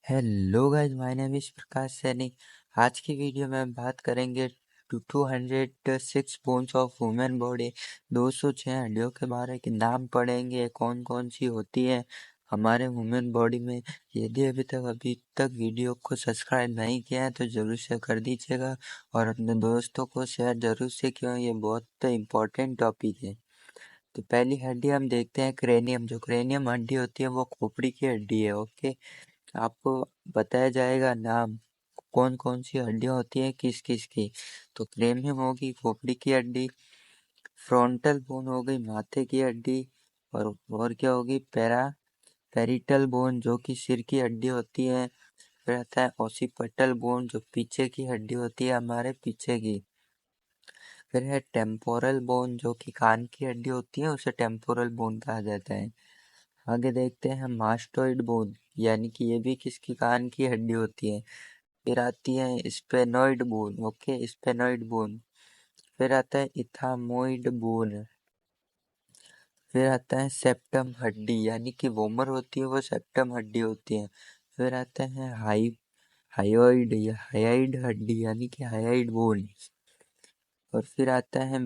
Hello guys, my name is Prakash Saini. आज की video में हम बात करेंगे 206 बोन्स ऑफ वुमेन बॉडी। 206 हड्डियों के बारे के नाम पढ़ेंगे, कौन कौन सी होती है हमारे वुमेन बॉडी में। यदि अभी तक वीडियो को सब्सक्राइब नहीं किया है तो जरूर से कर दीजिएगा और अपने दोस्तों को शेयर जरूर से, क्यों ये बहुत इम्पोर्टेंट टॉपिक है। तो पहली हड्डी हम देखते हैं क्रेनियम। जो क्रेनियम हड्डी होती है वो खोपड़ी की हड्डी है। ओके, आपको बताया जाएगा नाम कौन कौन सी हड्डियां होती हैं किस किस की। तो क्रेनियम होगी खोपड़ी की हड्डी, फ्रंटल बोन हो गई माथे की हड्डी, और क्या होगी पेरिटल बोन जो कि सिर की हड्डी होती है। फिर आता है ओसिपिटल बोन जो पीछे की हड्डी होती है हमारे पीछे की। फिर है टेम्पोरल बोन जो कि कान की हड्डी होती है, उसे टेम्पोरल बोन कहा जाता है। आगे देखते हैं मास्टोइड बोन, यानी कि ये भी किसकी कान की हड्डी होती है। फिर आती है sphenoid bone. Okay, sphenoid bone. फिर आता है इथामोइड बोन। फिर आता है सेप्टम हड्डी, यानी कि वोमर होती है वो सेप्टम हड्डी होती है। फिर आता है हायोइड या हायाइड हड्डी, यानी कि हायाइड बोन। और फिर आता है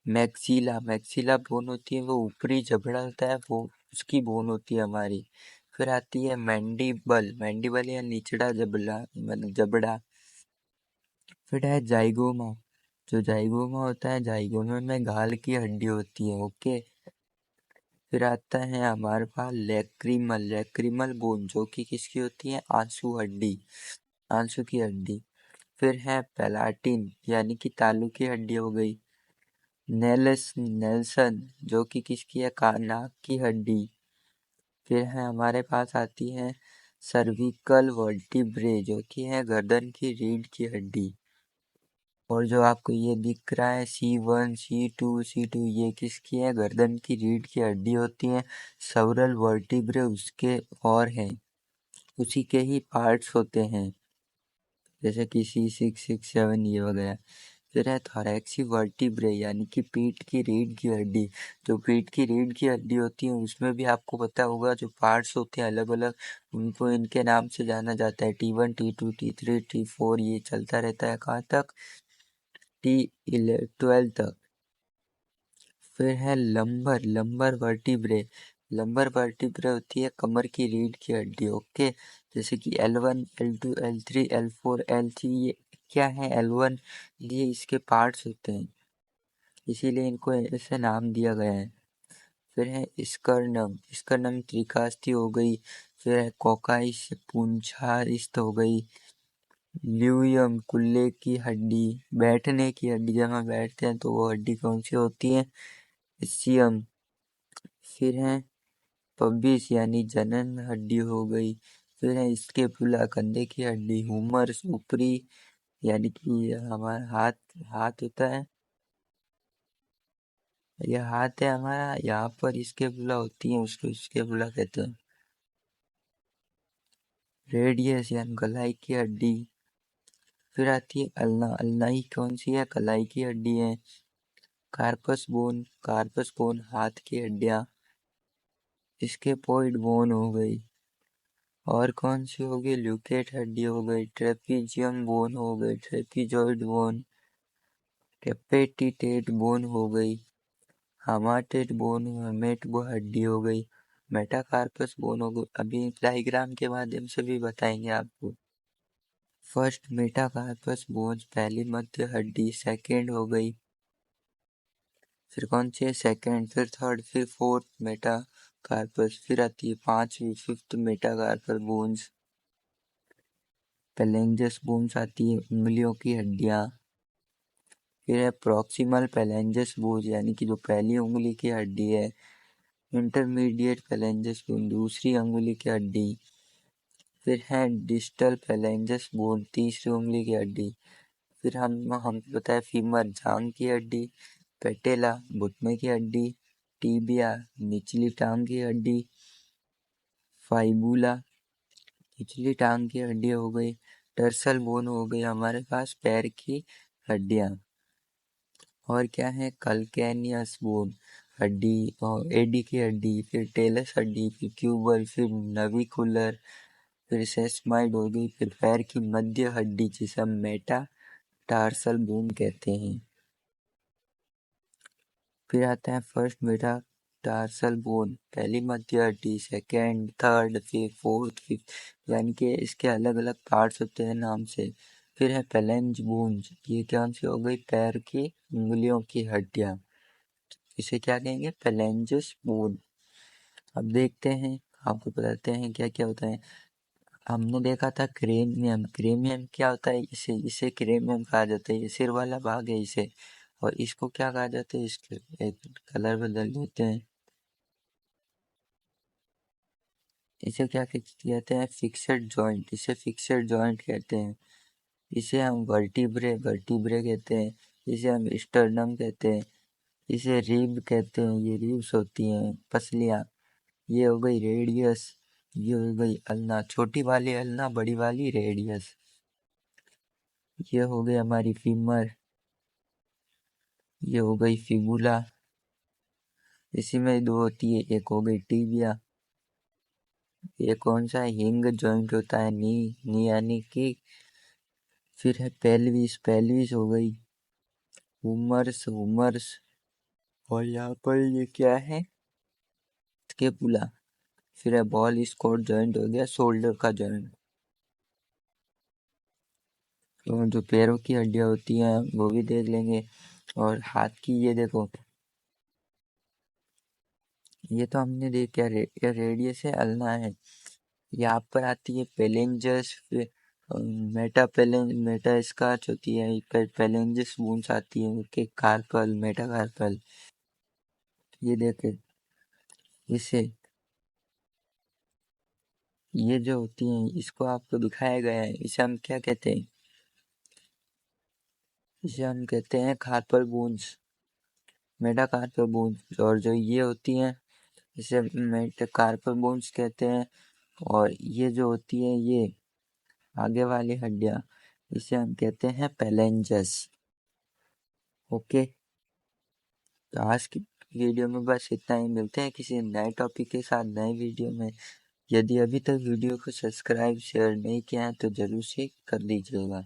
मैक्सिला। मैक्सिला बोन होती है वो ऊपरी जबड़ा होता है, वो उसकी बोन होती है हमारी। फिर आती है मैंडिबल। मैंडिबल या निचला जबड़ा, मतलब जबड़ा। फिर है जाइगोमा। जो जाइगोमा होता है, जाइगोमा में गाल की हड्डी होती है। ओके। फिर आता है हमारे पास लैक्रिमल। लैक्रिमल बोन जो कि किसकी होती है, आंसू हड्डी, आंसू की हड्डी। फिर है पेलाटिन, यानी कि तालू की हड्डी हो गई। नेल्सन जो कि किसकी है, नाक की हड्डी। फिर है हमारे पास आती है सर्विकल वर्टिब्रे जो कि है गर्दन की रीढ़ की हड्डी। और जो आपको ये दिख रहा है C1 C2 ये किसकी है, गर्दन की रीढ़ की हड्डी होती है। सेवरल वर्टिब्रे उसके और हैं, उसी के ही पार्ट्स होते हैं, जैसे कि C6 6 7 ये वगैरह। फिर है थोरैक्सी वर्टिब्रे, यानी कि पीठ की रीढ़ की हड्डी। जो पीठ की रीढ़ की हड्डी होती है उसमें भी आपको पता होगा जो पार्ट्स होते हैं अलग अलग, उनको इनके नाम से जाना जाता है। T1 T2 T3 T4 ये चलता रहता है कहाँ तक, T12 तक। फिर है लंबर वर्टिब्रे। लंबर वर्टिब्रे होती है कमर की रीढ़ की हड्डी। ओके, जैसे कि L1 L2 L3 L4 L3 ये क्या है, L1 ये इसके पार्ट्स होते हैं, इसीलिए इनको ऐसे नाम दिया गया है। फिर है स्कर्नम। स्कर्नम त्रिकास्थी हो गई। फिर है कोकाइस पूंछारिस्त हो गई। ल्यूयम कुल्ले की हड्डी, बैठने की हड्डी, जब हम बैठते हैं तो वो हड्डी कौन सी होती है, सियम। फिर है पबिस, यानी जनन हड्डी हो गई। फिर है स्केपुला कंधे की हड्डी। हुमर्स ऊपरी, यानी कि हमारा हाथ हाथ होता है, यह हाथ है हमारा, यहाँ पर स्केपुला होती है, उसको स्केपुला कहते हैं। रेडियस यानी गलाई की हड्डी। फिर आती है अल्ना। अल्ना ही कौन सी है, कलाई की हड्डी है। Corpus bone. कार्पस बोन हाथ की हड्डियाँ। स्केपोइड बोन हो गई। और कौन सी हो गई, ल्यूकेट हड्डी हो गई। ट्रेपीजियम बोन हो गई, ट्रेपीजॉइड बोन। कैपेटिटेट बोन हो गई। हामाटेड बोन हेमेट वो हड्डी हो गई। मेटाकार्पस बोन हो गई, अभी डायग्राम के माध्यम से भी बताएंगे आपको। फर्स्ट मेटाकार्पस बोन्स पहली मध्य हड्डी, सेकेंड हो गई। फिर कौन सी है, सेकेंड। फिर थर्ड, फिर फोर्थ मेटाकार्पस। फिर आती है पांचवी, फिफ्थ मेटाकार्पस बोन्स। पेलेंजस बोन्स आती है उंगलियों की हड्डियाँ। फिर है प्रॉक्सिमल पेलेंजस बोन, यानी कि जो पहली उंगली की हड्डी है। इंटरमीडिएट पेलेंजस बोन दूसरी उंगली की हड्डी। फिर है डिस्टल पेलेंजस बोन तीसरी उंगली की हड्डी। फिर हम बताए फीमर जांग की हड्डी। पेटेला घुटने की हड्डी। टीबिया निचली टांग की हड्डी। फाइबुला निचली टांग की हड्डी हो गई। टर्सल बोन हो गई हमारे पास पैर की हड्डियाँ। और क्या है, कल्केनियस बोन हड्डी और एडी की हड्डी। फिर टेलस हड्डी, फिर क्यूबल, फिर नविकुलर, फिर सेसमॉइड हो गई, फिर पैर की मध्य हड्डी जिसे हम मेटाटार्सल बोन कहते हैं। फिर आता है फर्स्ट मेटाटार्सल बोन, पहली मध्य हड्डी, सेकेंड, थर्ड, फिर फोर्थ, फिफ्थ, यानी कि इसके अलग अलग पार्ट्स होते हैं नाम से। फिर है पैलेंज बोन्स, ये कौन सी हो गई, पैर की उंगलियों की हड्डियां, इसे क्या कहेंगे, पैलेंजस बोन। अब देखते हैं, आपको बताते हैं क्या क्या होता है। हमने देखा था क्रेनियम, क्रेनियम क्या होता है, इसे इसे क्रेनियम कहा जाता है, ये सिर वाला भाग है इसे। और इसको क्या कहा जाता है, इसके एक कलर बदल देते हैं, इसे क्या कहते हैं, फिक्सड जॉइंट, इसे फिक्सड जॉइंट कहते हैं। इसे हम वर्टिब्रे वर्टिब्रे कहते हैं, इसे हम स्टर्नम कहते हैं, इसे रिब कहते हैं, ये रिब्स होती हैं पसलियाँ। ये हो गई रेडियस, ये हो गई अल्ना, छोटी वाली अल्ना, बड़ी वाली रेडियस। ये हो गई हमारी फीमर, ये हो गई फिबुला, इसी में दो होती है, एक हो गई टीबिया। ये कौन सा हिंग जॉइंट होता है, नी यानी कि। फिर है पेल्विस, पेल्विस हो गई हुमर्स, हुमर्स। और यहाँ पर ये क्या है, स्केपुला। फिर है बॉल स्कॉट जॉइंट, हो गया शोल्डर का जॉइंट। तो जो पैरों की हड्डियाँ होती हैं वो भी देख लेंगे। और हाथ की ये देखो, ये तो हमने देख क्या रेडियस है, अल्ना है। यहाँ पर आती है पेलेंजस, फिर मेटा स्कार्च होती है, फिर पेलेंजस वूंस आती है, उसके कार्पल, मेटाकार्पल। ये देखे इसे, ये जो होती हैं इसको आपको दिखाया गया है, इसे हम क्या कहते हैं, इसे हम कहते हैं कार्पल बोन्स, मेटाकार्पल बोन्स। और जो ये होती हैं इसे मेटाकार्पल बोन्स कहते हैं। और ये जो होती है ये आगे वाली हड्डियाँ, इसे हम कहते हैं पैलेंजस। ओके, तो आज की वीडियो में बस इतना ही, मिलते हैं किसी नए टॉपिक के साथ नए वीडियो में। यदि अभी तक वीडियो को सब्सक्राइब शेयर नहीं किया है तो ज़रूर से कर दीजिएगा।